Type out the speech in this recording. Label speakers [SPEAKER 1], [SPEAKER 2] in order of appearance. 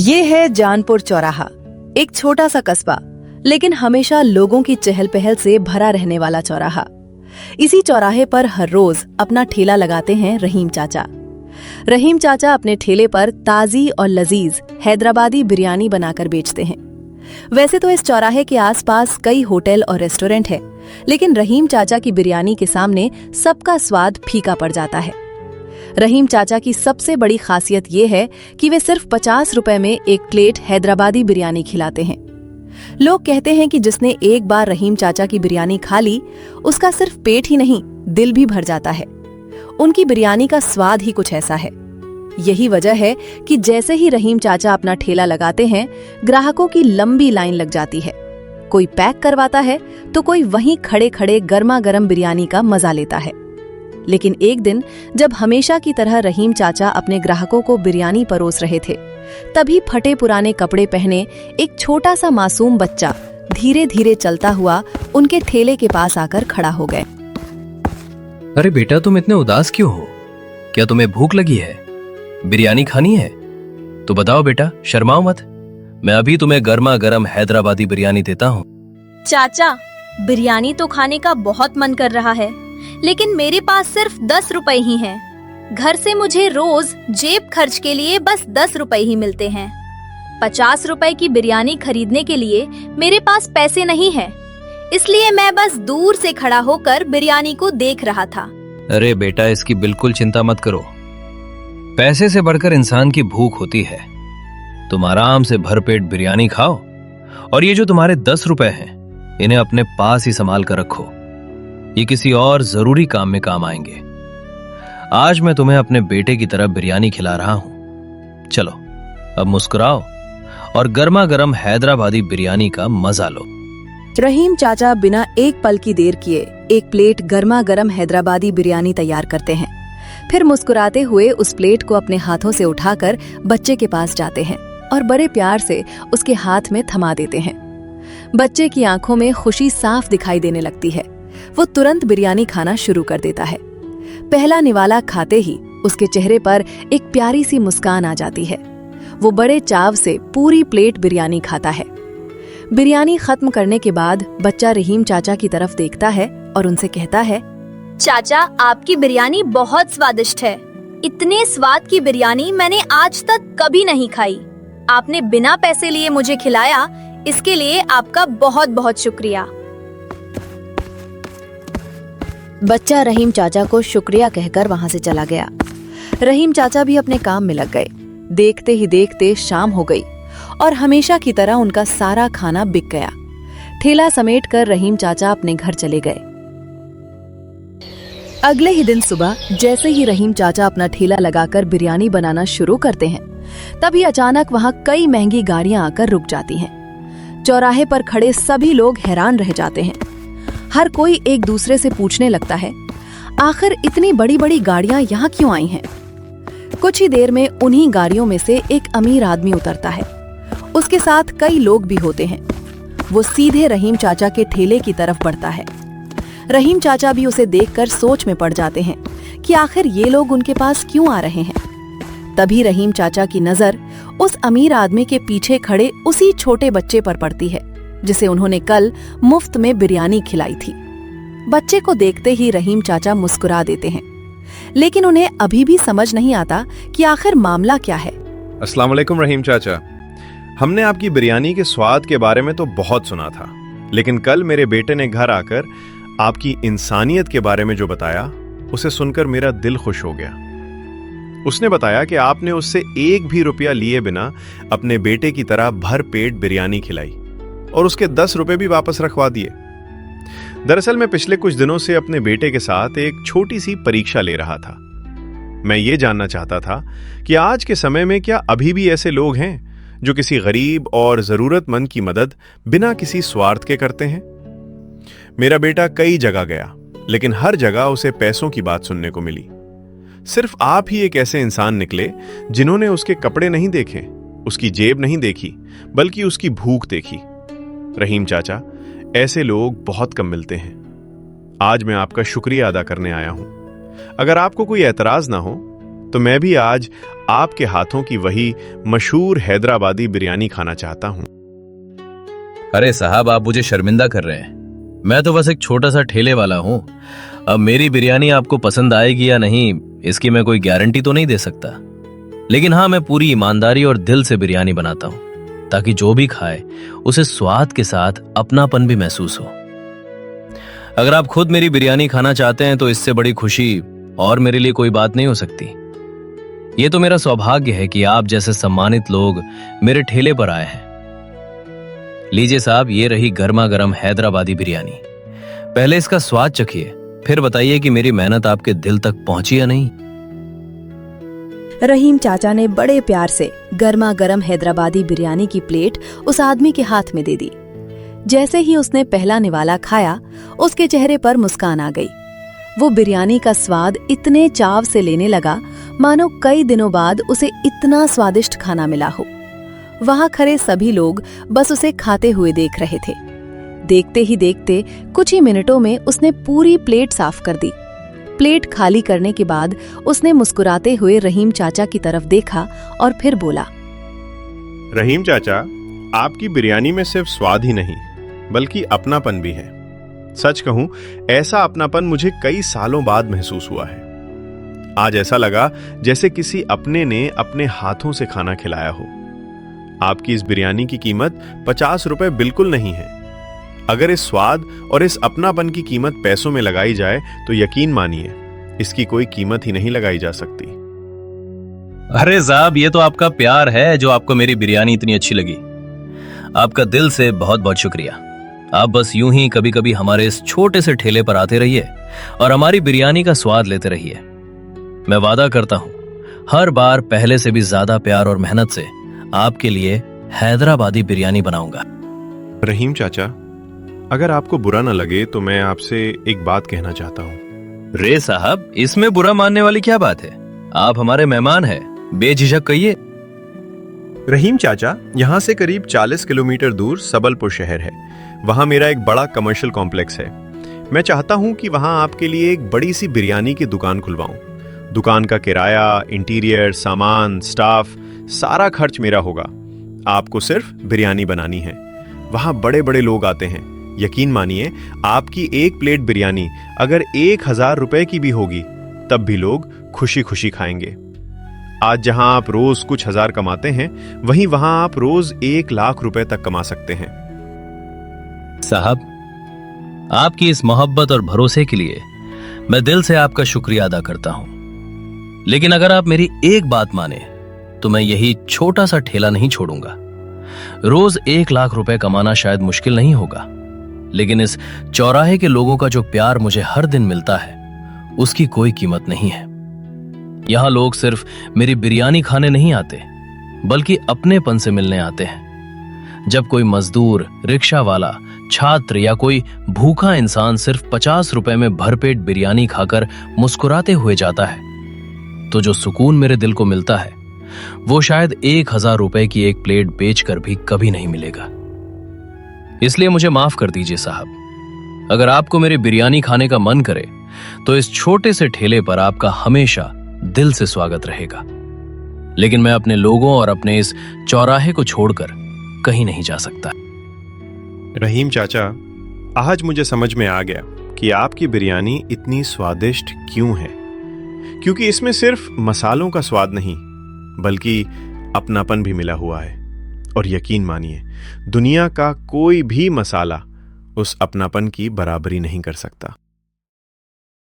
[SPEAKER 1] ये है जानपुर चौराहा, एक छोटा सा कस्बा, लेकिन हमेशा लोगों की चहल पहल से भरा रहने वाला चौराहा। इसी चौराहे पर हर रोज अपना ठेला लगाते हैं रहीम चाचा। रहीम चाचा अपने ठेले पर ताजी और लजीज हैदराबादी बिरयानी बनाकर बेचते हैं। वैसे तो इस चौराहे के आसपास कई होटल और रेस्टोरेंट है, लेकिन रहीम चाचा की बिरयानी के सामने सबका स्वाद फीका पड़ जाता है। रहीम चाचा की सबसे बड़ी खासियत ये है कि वे सिर्फ 50 रुपए में एक प्लेट हैदराबादी बिरयानी खिलाते हैं। लोग कहते हैं कि जिसने एक बार रहीम चाचा की बिरयानी खा ली, उसका सिर्फ पेट ही नहीं, दिल भी भर जाता है। उनकी बिरयानी का स्वाद ही कुछ ऐसा है। यही वजह है कि जैसे ही रहीम चाचा अपना ठेला लगाते हैं, ग्राहकों की लंबी लाइन लग जाती है। कोई पैक करवाता है तो कोई वहीं खड़े खड़े गर्मा गर्म बिरयानी का मजा लेता है। लेकिन एक दिन जब हमेशा की तरह रहीम चाचा अपने ग्राहकों को बिरयानी परोस रहे थे, तभी फटे पुराने कपड़े पहने एक छोटा सा मासूम बच्चा धीरे धीरे चलता हुआ उनके ठेले के पास आकर खड़ा हो गए।
[SPEAKER 2] अरे बेटा, तुम इतने उदास क्यों हो? क्या तुम्हें भूख लगी है? बिरयानी खानी है? तो बताओ बेटा, शर्माओ मत। मैं अभी तुम्हें गर्मा गर्म हैदराबादी बिरयानी देता हूँ।
[SPEAKER 3] चाचा, बिरयानी तो खाने का बहुत मन कर रहा है, लेकिन मेरे पास सिर्फ 10 रुपए ही हैं। घर से मुझे रोज जेब खर्च के लिए बस 10 रुपए ही मिलते हैं। 50 रुपए की बिरयानी खरीदने के लिए मेरे पास पैसे नहीं हैं, इसलिए मैं बस दूर से खड़ा होकर बिरयानी को देख रहा था।
[SPEAKER 2] अरे बेटा, इसकी बिल्कुल चिंता मत करो। पैसे से बढ़कर इंसान की भूख होती है। तुम आराम से भरपेट बिरयानी खाओ, और ये जो तुम्हारे 10 रुपए हैं, इन्हें अपने पास ही संभाल कर रखो। ये किसी और जरूरी काम में काम आएंगे। आज मैं तुम्हें अपने बेटे की तरह बिरयानी खिला रहा हूं। चलो अब मुस्कुराओ और गर्मा गर्म हैदराबादी बिरयानी का मजा लो।
[SPEAKER 1] रहीम चाचा बिना एक पल की देर किए एक प्लेट गर्मा गर्म हैदराबादी बिरयानी तैयार करते हैं। फिर मुस्कुराते हुए उस प्लेट को अपने हाथों से उठाकर बच्चे के पास जाते हैं और बड़े प्यार से उसके हाथ में थमा देते हैं। बच्चे की आंखों में खुशी साफ दिखाई देने लगती है। वो तुरंत बिरयानी खाना शुरू कर देता है। पहला निवाला खाते ही उसके चेहरे पर एक प्यारी सी मुस्कान आ जाती है। वो बड़े चाव से पूरी प्लेट बिरयानी खाता है। बिरयानी खत्म करने के बाद बच्चा रहीम चाचा की तरफ देखता है और उनसे कहता है,
[SPEAKER 3] चाचा, आपकी बिरयानी बहुत स्वादिष्ट है। इतने स्वाद की बिरयानी मैंने आज तक कभी नहीं खाई। आपने बिना पैसे लिए मुझे खिलाया, इसके लिए आपका बहुत बहुत शुक्रिया।
[SPEAKER 1] बच्चा रहीम चाचा को शुक्रिया कहकर वहां से चला गया। रहीम चाचा भी अपने काम में लग गए। देखते ही देखते शाम हो गई और हमेशा की तरह उनका सारा खाना बिक गया। ठेला समेटकर रहीम चाचा अपने घर चले गए। अगले ही दिन सुबह जैसे ही रहीम चाचा अपना ठेला लगाकर बिरयानी बनाना शुरू करते हैं, तभी अचानक वहां कई महंगी गाड़ियां आकर रुक जाती हैं। चौराहे पर खड़े सभी लोग हैरान रह जाते हैं। हर कोई एक दूसरे से पूछने लगता है, आखिर इतनी बड़ी बड़ी गाड़ियां यहाँ क्यों आई हैं? कुछ ही देर में उन्हीं गाड़ियों में से एक अमीर आदमी उतरता है। उसके साथ कई लोग भी होते हैं। वो सीधे रहीम चाचा के ठेले की तरफ बढ़ता है। रहीम चाचा भी उसे देखकर सोच में पड़ जाते हैं कि आखिर ये लोग उनके पास क्यों आ रहे हैं। तभी रहीम चाचा की नजर उस अमीर आदमी के पीछे खड़े उसी छोटे बच्चे पर पड़ती है, जिसे उन्होंने कल मुफ्त में बिरयानी खिलाई थी। बच्चे को देखते ही रहीम चाचा मुस्कुरा देते हैं, लेकिन उन्हें अभी भी समझ नहीं आता कि आखिर मामला क्या है।
[SPEAKER 4] अस्सलाम वालेकुम रहीम चाचा, हमने आपकी बिरयानी के स्वाद के बारे में तो बहुत सुना था, लेकिन कल मेरे बेटे ने घर आकर आपकी इंसानियत के बारे में जो बताया, उसे सुनकर मेरा दिल खुश हो गया। उसने बताया कि आपने उससे एक भी रुपया लिए बिना अपने बेटे की तरह भर पेट बिरयानी खिलाई और उसके 10 रुपए भी वापस रखवा दिए। दरअसल मैं पिछले कुछ दिनों से अपने बेटे के साथ एक छोटी सी परीक्षा ले रहा था। मैं ये जानना चाहता था कि आज के समय में क्या अभी भी ऐसे लोग हैं जो किसी गरीब और जरूरतमंद की मदद बिना किसी स्वार्थ के करते हैं। मेरा बेटा कई जगह गया, लेकिन हर जगह उसे पैसों की बात सुनने को मिली। सिर्फ आप ही एक ऐसे इंसान निकले जिन्होंने उसके कपड़े नहीं देखे, उसकी जेब नहीं देखी, बल्कि उसकी भूख देखी। रहीम चाचा, ऐसे लोग बहुत कम मिलते हैं। आज मैं आपका शुक्रिया अदा करने आया हूं। अगर आपको कोई एतराज ना हो तो मैं भी आज आपके हाथों की वही मशहूर हैदराबादी बिरयानी खाना चाहता हूं।
[SPEAKER 2] अरे साहब, आप मुझे शर्मिंदा कर रहे हैं। मैं तो बस एक छोटा सा ठेले वाला हूं। अब मेरी बिरयानी आपको पसंद आएगी या नहीं, इसकी मैं कोई गारंटी तो नहीं दे सकता। लेकिन हाँ, मैं पूरी ईमानदारी और दिल से बिरयानी बनाता हूं, ताकि जो भी खाए उसे स्वाद के साथ अपनापन भी महसूस हो। अगर आप खुद मेरी बिरयानी खाना चाहते हैं तो इससे बड़ी खुशी और मेरे लिए कोई बात नहीं हो सकती। ये तो मेरा सौभाग्य है कि आप जैसे सम्मानित लोग मेरे ठेले पर आए हैं। लीजिए साहब, ये रही गर्मा गर्म हैदराबादी बिरयानी। पहले इसका स्वाद चखिए, फिर बताइए कि मेरी मेहनत आपके दिल तक पहुंची या नहीं।
[SPEAKER 1] रहीम चाचा ने बड़े प्यार से गर्मा गर्म हैदराबादी बिरयानी की प्लेट उस आदमी के हाथ में दे दी। जैसे ही उसने पहला निवाला खाया, उसके चेहरे पर मुस्कान आ गई। वो बिरयानी का स्वाद इतने चाव से लेने लगा मानो कई दिनों बाद उसे इतना स्वादिष्ट खाना मिला हो। वहां खड़े सभी लोग बस उसे खाते हुए देख रहे थे। देखते ही देखते कुछ ही मिनटों में उसने पूरी प्लेट साफ कर दी। प्लेट खाली करने के बाद उसने मुस्कुराते हुए रहीम चाचा की तरफ देखा और फिर बोला,
[SPEAKER 4] रहीम चाचा, आपकी बिरयानी में सिर्फ स्वाद ही नहीं बल्कि अपनापन भी है। सच कहूं, ऐसा अपनापन मुझे कई सालों बाद महसूस हुआ है। आज ऐसा लगा जैसे किसी अपने ने अपने हाथों से खाना खिलाया हो। आपकी इस बिरयानी की कीमत 50 रुपए बिल्कुल नहीं है। अगर इस स्वाद और इस अपनापन की कीमत पैसों में लगाई जाए तो यकीन मानिए, इसकी कोई कीमत ही नहीं लगाई जा सकती।
[SPEAKER 2] अरे साहब, ये तो आपका प्यार है जो आपको मेरी बिरयानी इतनी अच्छी लगी। आपका दिल से बहुत बहुत शुक्रिया। आप बस यूं ही कभी कभी हमारे इस छोटे से ठेले पर आते रहिए और हमारी बिरयानी का स्वाद लेते रहिए। मैं वादा करता हूं, हर बार पहले से भी ज्यादा प्यार और मेहनत से आपके लिए हैदराबादी बिरयानी बनाऊंगा।
[SPEAKER 4] रहीम चाचा, अगर आपको बुरा न लगे तो मैं आपसे एक बात कहना चाहता हूँ।
[SPEAKER 2] रे साहब, इसमें बुरा मानने वाली क्या बात है? आप हमारे मेहमान हैं, बेझिझक कहिए।
[SPEAKER 4] रहीम चाचा, यहाँ से करीब 40 किलोमीटर दूर सबलपुर शहर है। वहाँ मेरा एक बड़ा कमर्शियल कॉम्प्लेक्स है। मैं चाहता हूँ कि वहाँ आपके लिए एक बड़ी सी बिरयानी की दुकान खुलवाऊँ। दुकान का किराया, इंटीरियर, सामान, स्टाफ, सारा खर्च मेरा होगा। आपको सिर्फ बिरयानी बनानी है। वहाँ बड़े बड़े लोग आते हैं। यकीन मानिए, आपकी एक प्लेट बिरयानी अगर 1000 रुपए की भी होगी तब भी लोग खुशी खुशी खाएंगे। आज जहां आप रोज कुछ हजार कमाते हैं, वहीं वहां आप रोज 1 लाख रुपए तक कमा सकते हैं।
[SPEAKER 2] साहब, आपकी इस मोहब्बत और भरोसे के लिए मैं दिल से आपका शुक्रिया अदा करता हूं। लेकिन अगर आप मेरी एक बात माने तो मैं यही छोटा सा ठेला नहीं छोड़ूंगा। रोज 1 लाख रुपए कमाना शायद मुश्किल नहीं होगा, लेकिन इस चौराहे के लोगों का जो प्यार मुझे हर दिन मिलता है, उसकी कोई कीमत नहीं है। यहां लोग सिर्फ मेरी बिरयानी खाने नहीं आते, बल्कि अपनेपन से मिलने आते हैं। जब कोई मजदूर, रिक्शा वाला, छात्र या कोई भूखा इंसान सिर्फ 50 रुपए में भरपेट बिरयानी खाकर मुस्कुराते हुए जाता है, तो जो सुकून मेरे दिल को मिलता है वो शायद 1000 रुपए की एक प्लेट बेचकर भी कभी नहीं मिलेगा। इसलिए मुझे माफ कर दीजिए साहब। अगर आपको मेरी बिरयानी खाने का मन करे तो इस छोटे से ठेले पर आपका हमेशा दिल से स्वागत रहेगा। लेकिन मैं अपने लोगों और अपने इस चौराहे को छोड़कर कहीं नहीं जा सकता।
[SPEAKER 4] रहीम चाचा, आज मुझे समझ में आ गया कि आपकी बिरयानी इतनी स्वादिष्ट क्यों है। क्योंकि इसमें सिर्फ मसालों का स्वाद नहीं, बल्कि अपनापन भी मिला हुआ है। और यकीन मानिए, दुनिया का कोई भी मसाला उस अपनापन की बराबरी नहीं कर सकता।